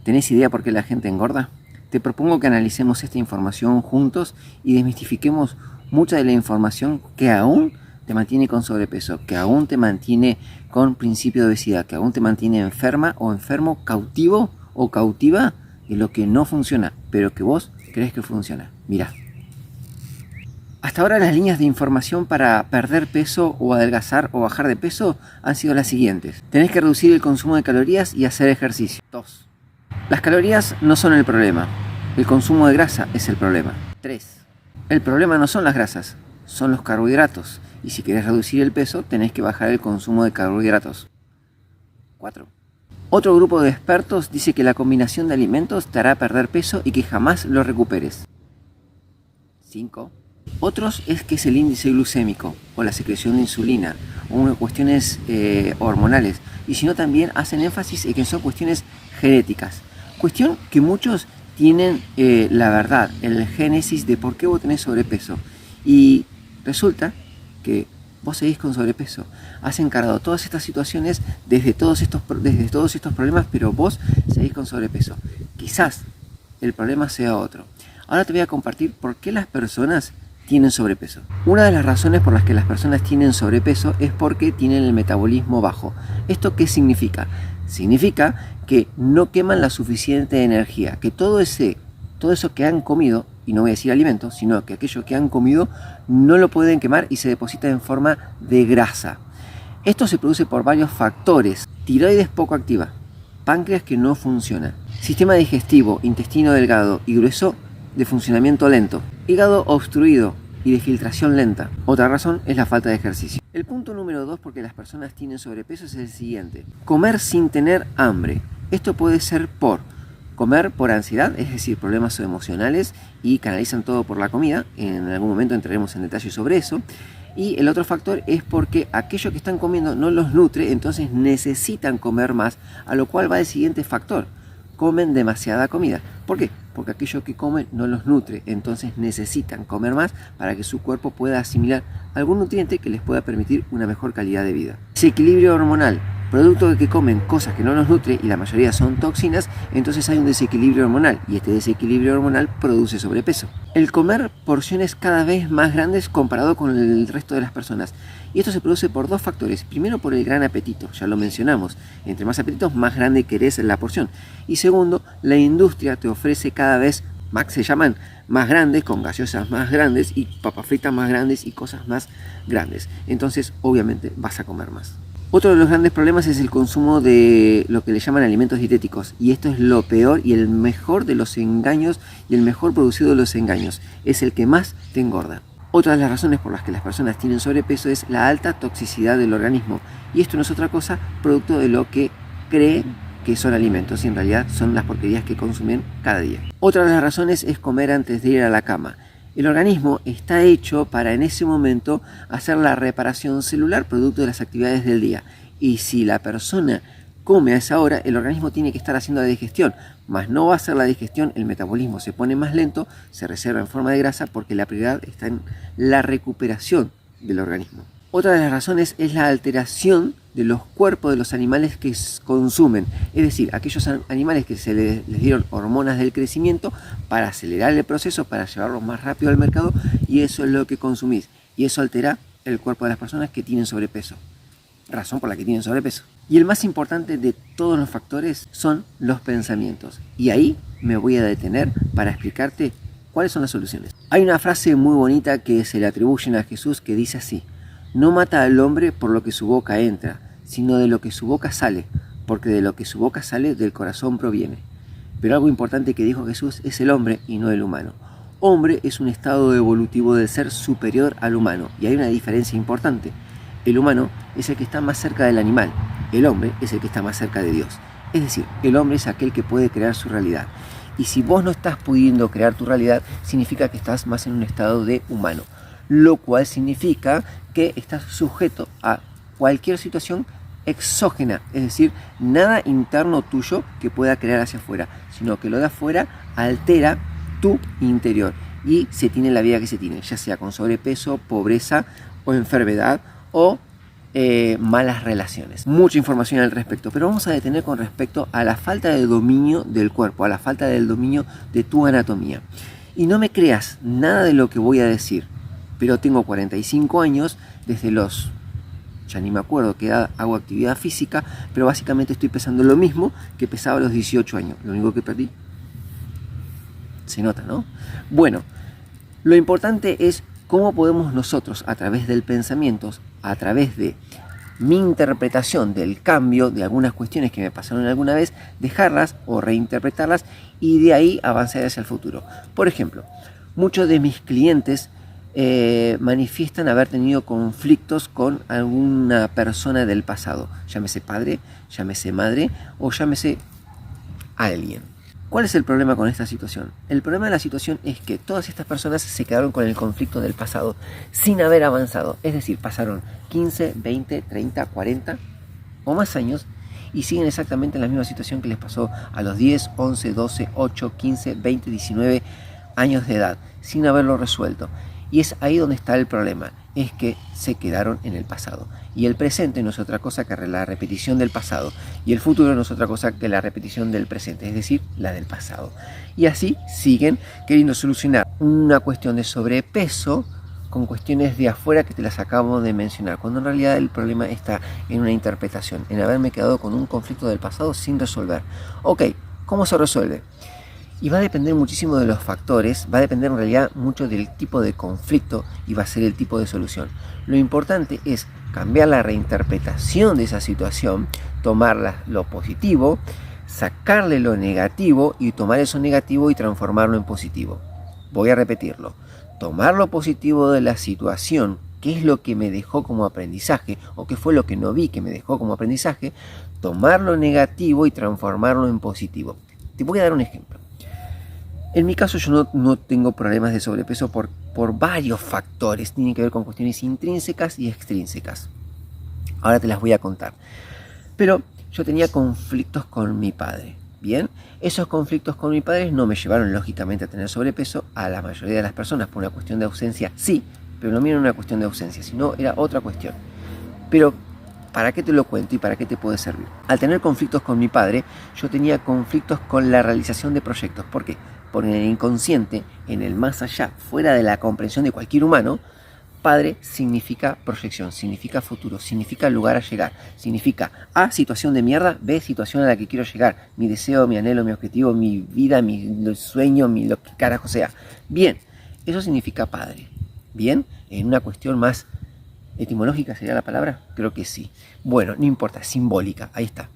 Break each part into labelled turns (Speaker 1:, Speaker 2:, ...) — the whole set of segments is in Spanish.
Speaker 1: ¿Tenés idea por qué la gente engorda? Te propongo que analicemos esta información juntos y desmistifiquemos mucha de la información que aún te mantiene con sobrepeso, que aún te mantiene con principio de obesidad, que aún te mantiene enferma o enfermo, cautivo o cautiva de lo que no funciona, pero que vos crees que funciona. Mirá. Hasta ahora las líneas de información para perder peso o adelgazar o bajar de peso han sido las siguientes. Tenés que reducir el consumo de calorías y hacer ejercicio. 2. Las calorías no son el problema. El consumo de grasa es el problema. 3. El problema no son las grasas, son los carbohidratos. Y si querés reducir el peso, tenés que bajar el consumo de carbohidratos. 4. Otro grupo de expertos dice que la combinación de alimentos te hará perder peso y que jamás lo recuperes. 5. Otros es que es el índice glucémico o la secreción de insulina o cuestiones hormonales. Y si no, también hacen énfasis en que son cuestiones genéticas. Cuestión que muchos tienen la verdad, el génesis de por qué vos tenés sobrepeso. Y resulta que vos seguís con sobrepeso. Has encarado todas estas situaciones desde todos estos problemas, pero vos seguís con sobrepeso. Quizás el problema sea otro. Ahora te voy a compartir por qué las personas tienen sobrepeso. Una de las razones por las que las personas tienen sobrepeso es porque tienen el metabolismo bajo. ¿Esto qué significa? Significa que no queman la suficiente energía, que todo eso que han comido, y no voy a decir alimentos, sino que aquello que han comido no lo pueden quemar y se deposita en forma de grasa. Esto se produce por varios factores: tiroides poco activa, páncreas que no funciona, sistema digestivo, intestino delgado y grueso de funcionamiento lento, hígado obstruido y de filtración lenta. Otra razón es la falta de ejercicio. El punto número 2 porque las personas tienen sobrepeso es el siguiente: comer sin tener hambre. Esto puede ser por comer por ansiedad, es decir, problemas emocionales, y canalizan todo por la comida. En algún momento entraremos en detalle sobre eso. Y el otro factor es porque aquello que están comiendo no los nutre, entonces necesitan comer más, a lo cual va el siguiente factor: comen demasiada comida. ¿Por qué? Porque aquello que comen no los nutre, entonces necesitan comer más para que su cuerpo pueda asimilar algún nutriente que les pueda permitir una mejor calidad de vida. Desequilibrio hormonal, producto de que comen cosas que no los nutre y la mayoría son toxinas, entonces hay un desequilibrio hormonal y este desequilibrio hormonal produce sobrepeso. El comer porciones cada vez más grandes comparado con el resto de las personas. Y esto se produce por dos factores. Primero, por el gran apetito, ya lo mencionamos. Entre más apetitos, más grande querés la porción. Y segundo, la industria te ofrece cada vez más, se llaman más grandes, con gaseosas más grandes y papas fritas más grandes y cosas más grandes. Entonces, obviamente, vas a comer más. Otro de los grandes problemas es el consumo de lo que le llaman alimentos dietéticos. Y esto es lo peor y el mejor de los engaños y el mejor producido de los engaños. Es el que más te engorda. Otra de las razones por las que las personas tienen sobrepeso es la alta toxicidad del organismo. Y esto no es otra cosa producto de lo que creen que son alimentos y en realidad son las porquerías que consumen cada día. Otra de las razones es comer antes de ir a la cama. El organismo está hecho para en ese momento hacer la reparación celular producto de las actividades del día. Y si la persona come a esa hora, el organismo tiene que estar haciendo la digestión, mas no va a hacer la digestión, el metabolismo se pone más lento, se reserva en forma de grasa porque la prioridad está en la recuperación del organismo. Otra de las razones es la alteración de los cuerpos de los animales que consumen, es decir, aquellos animales que se les dieron hormonas del crecimiento para acelerar el proceso, para llevarlos más rápido al mercado, y eso es lo que consumís, y eso altera el cuerpo de las personas que tienen sobrepeso, razón por la que tienen sobrepeso. Y el más importante de todos los factores son los pensamientos, y ahí me voy a detener para explicarte cuáles son las soluciones. Hay una frase muy bonita que se le atribuyen a Jesús que dice así: no mata al hombre por lo que su boca entra, sino de lo que su boca sale, porque de lo que su boca sale del corazón proviene. Pero algo importante que dijo Jesús es el hombre y no el humano. Hombre es un estado evolutivo del ser superior al humano, y hay una diferencia importante. El humano es el que está más cerca del animal, el hombre es el que está más cerca de Dios. Es decir, el hombre es aquel que puede crear su realidad. Y si vos no estás pudiendo crear tu realidad, significa que estás más en un estado de humano, lo cual significa que estás sujeto a cualquier situación exógena, es decir, nada interno tuyo que pueda crear hacia afuera, sino que lo de afuera altera tu interior y se tiene la vida que se tiene, ya sea con sobrepeso, pobreza o enfermedad o malas relaciones. Mucha información al respecto, pero vamos a detener con respecto a la falta de dominio del cuerpo, a la falta del dominio de tu anatomía. Y no me creas nada de lo que voy a decir, pero tengo 45 años, desde los... ya ni me acuerdo qué edad hago actividad física, pero básicamente estoy pesando lo mismo que pesaba a los 18 años. Lo único que perdí, se nota, ¿no? Bueno, lo importante es cómo podemos nosotros, a través del pensamiento, a través de mi interpretación del cambio de algunas cuestiones que me pasaron alguna vez, dejarlas o reinterpretarlas y de ahí avanzar hacia el futuro. Por ejemplo, muchos de mis clientes manifiestan haber tenido conflictos con alguna persona del pasado, llámese padre, llámese madre o llámese alguien. ¿Cuál es el problema con esta situación? El problema de la situación es que todas estas personas se quedaron con el conflicto del pasado sin haber avanzado. Es decir, pasaron 15, 20, 30, 40 o más años y siguen exactamente en la misma situación que les pasó a los 10, 11, 12, 8, 15, 20, 19 años de edad, sin haberlo resuelto. Y es ahí donde está el problema, es que se quedaron en el pasado. Y el presente no es otra cosa que la repetición del pasado. Y el futuro no es otra cosa que la repetición del presente, es decir, la del pasado. Y así siguen queriendo solucionar una cuestión de sobrepeso con cuestiones de afuera que te las acabo de mencionar, cuando en realidad el problema está en una interpretación, en haberme quedado con un conflicto del pasado sin resolver. Ok, ¿cómo se resuelve? Y va a depender muchísimo de los factores, va a depender en realidad mucho del tipo de conflicto y va a ser el tipo de solución. Lo importante es cambiar la reinterpretación de esa situación, tomar lo positivo, sacarle lo negativo y tomar eso negativo y transformarlo en positivo. Voy a repetirlo. Tomar lo positivo de la situación, qué es lo que me dejó como aprendizaje o qué fue lo que no vi que me dejó como aprendizaje, tomar lo negativo y transformarlo en positivo. Te voy a dar un ejemplo. En mi caso yo no tengo problemas de sobrepeso por varios factores. Tienen que ver con cuestiones intrínsecas y extrínsecas. Ahora te las voy a contar. Pero yo tenía conflictos con mi padre. Bien, esos conflictos con mi padre no me llevaron lógicamente a tener sobrepeso. A la mayoría de las personas por una cuestión de ausencia sí, pero no era una cuestión de ausencia, sino era otra cuestión. Pero ¿para qué te lo cuento y para qué te puede servir? Al tener conflictos con mi padre, yo tenía conflictos con la realización de proyectos. ¿Por qué? Porque en el inconsciente, en el más allá, fuera de la comprensión de cualquier humano, padre significa proyección, significa futuro, significa lugar a llegar, significa A, situación de mierda, B, situación a la que quiero llegar, mi deseo, mi anhelo, mi objetivo, mi vida, mi sueño, lo que carajo sea. Bien, eso significa padre. Bien, en una cuestión más etimológica sería la palabra, creo que sí. Bueno, no importa, simbólica, ahí está.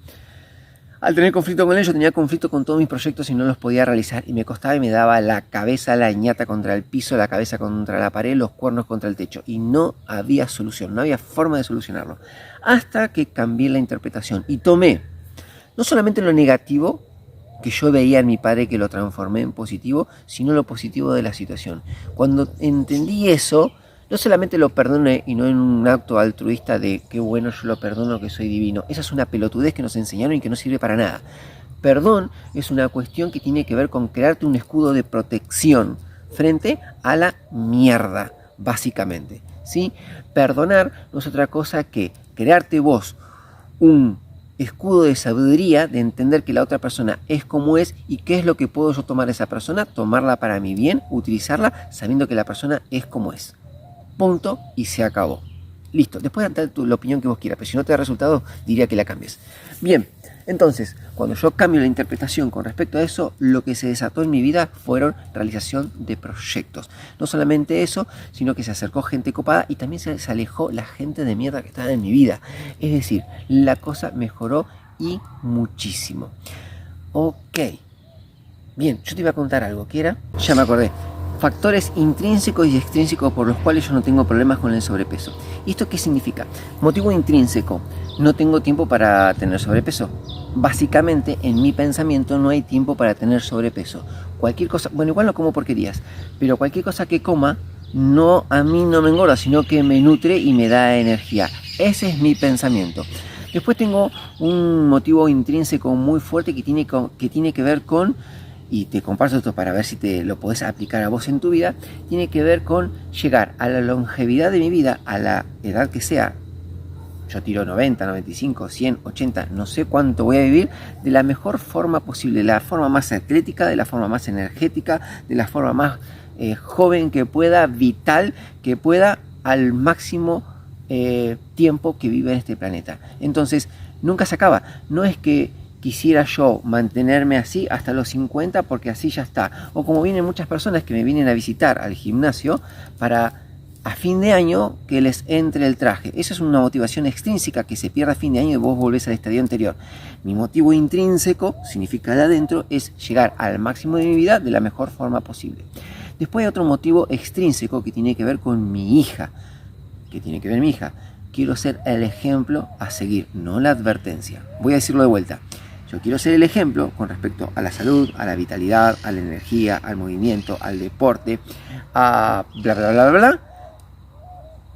Speaker 1: Al tener conflicto con él, yo tenía conflicto con todos mis proyectos y no los podía realizar. Y me costaba y me daba la cabeza, la ñata contra el piso, la cabeza contra la pared, los cuernos contra el techo. Y no había solución, no había forma de solucionarlo. Hasta que cambié la interpretación y tomé no solamente lo negativo que yo veía en mi padre, que lo transformé en positivo, sino lo positivo de la situación. Cuando entendí eso, no solamente lo perdoné y no en un acto altruista de qué bueno yo lo perdono, que soy divino. Esa es una pelotudez que nos enseñaron y que no sirve para nada. Perdón es una cuestión que tiene que ver con crearte un escudo de protección frente a la mierda, básicamente, ¿sí? Perdonar no es otra cosa que crearte vos un escudo de sabiduría, de entender que la otra persona es como es y qué es lo que puedo yo tomar de esa persona, tomarla para mi bien, utilizarla sabiendo que la persona es como es. Punto y se acabó. Listo, después de dar la opinión que vos quieras, pero si no te da resultado, diría que la cambies. Bien, entonces, cuando yo cambio la interpretación con respecto a eso, lo que se desató en mi vida fueron realización de proyectos. No solamente eso, sino que se acercó gente copada y también se alejó la gente de mierda que estaba en mi vida. Es decir, la cosa mejoró y muchísimo. Ok. Bien, yo te iba a contar algo, ¿qué era? Ya me acordé. Factores intrínsecos y extrínsecos por los cuales yo no tengo problemas con el sobrepeso. ¿Y esto qué significa? Motivo intrínseco. No tengo tiempo para tener sobrepeso. Básicamente, en mi pensamiento no hay tiempo para tener sobrepeso. Cualquier cosa, bueno, igual no como porquerías, pero cualquier cosa que coma, a mí no me engorda, sino que me nutre y me da energía. Ese es mi pensamiento. Después tengo un motivo intrínseco muy fuerte que tiene que ver con, y te comparto esto para ver si te lo podés aplicar a vos en tu vida, tiene que ver con llegar a la longevidad de mi vida, a la edad que sea, yo tiro 90, 95, 100, 80, no sé cuánto voy a vivir, de la mejor forma posible, de la forma más atlética, de la forma más energética, de la forma más joven que pueda, vital que pueda, al máximo tiempo que vive en este planeta. Entonces, nunca se acaba. No es que quisiera yo mantenerme así hasta los 50 porque así ya está. O como vienen muchas personas que me vienen a visitar al gimnasio para a fin de año que les entre el traje. Eso es una motivación extrínseca que se pierde a fin de año y vos volvés al estadio anterior. Mi motivo intrínseco, significa de adentro, es llegar al máximo de mi vida de la mejor forma posible. Después hay otro motivo extrínseco que tiene que ver con mi hija. ¿Qué tiene que ver mi hija? Quiero ser el ejemplo a seguir, no la advertencia. Voy a decirlo de vuelta. Yo quiero ser el ejemplo con respecto a la salud, a la vitalidad, a la energía, al movimiento, al deporte, a bla bla bla bla,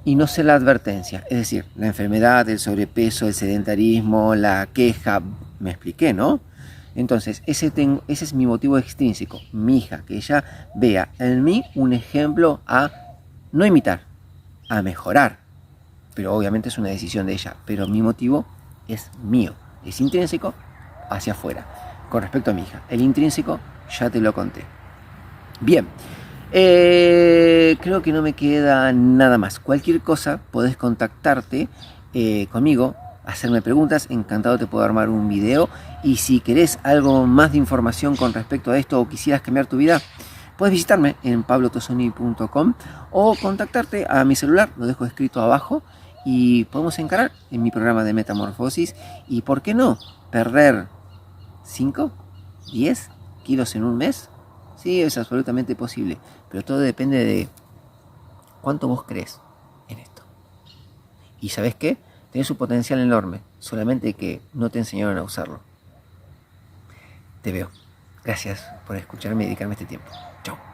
Speaker 1: y no ser la advertencia. Es decir, la enfermedad, el sobrepeso, el sedentarismo, la queja. Me expliqué, ¿no? Entonces, ese es mi motivo extrínseco. Mi hija, que ella vea en mí un ejemplo a no imitar, a mejorar. Pero obviamente es una decisión de ella. Pero mi motivo es mío, es intrínseco hacia afuera. Con respecto a mi hija, el intrínseco ya te lo conté. Bien, creo que no me queda nada más. Cualquier cosa podés contactarte conmigo, hacerme preguntas, encantado te puedo armar un video. Y si querés algo más de información con respecto a esto o quisieras cambiar tu vida, puedes visitarme en pablotosoni.com o contactarte a mi celular, lo dejo escrito abajo, y podemos encarar en mi programa de metamorfosis. Y ¿por qué no perder 5, 10 kilos en un mes? Sí, es absolutamente posible, pero todo depende de cuánto vos crees en esto. Y ¿sabés qué? Tenés un potencial enorme, solamente que no te enseñaron a usarlo. Te veo. Gracias por escucharme y dedicarme este tiempo. Chao.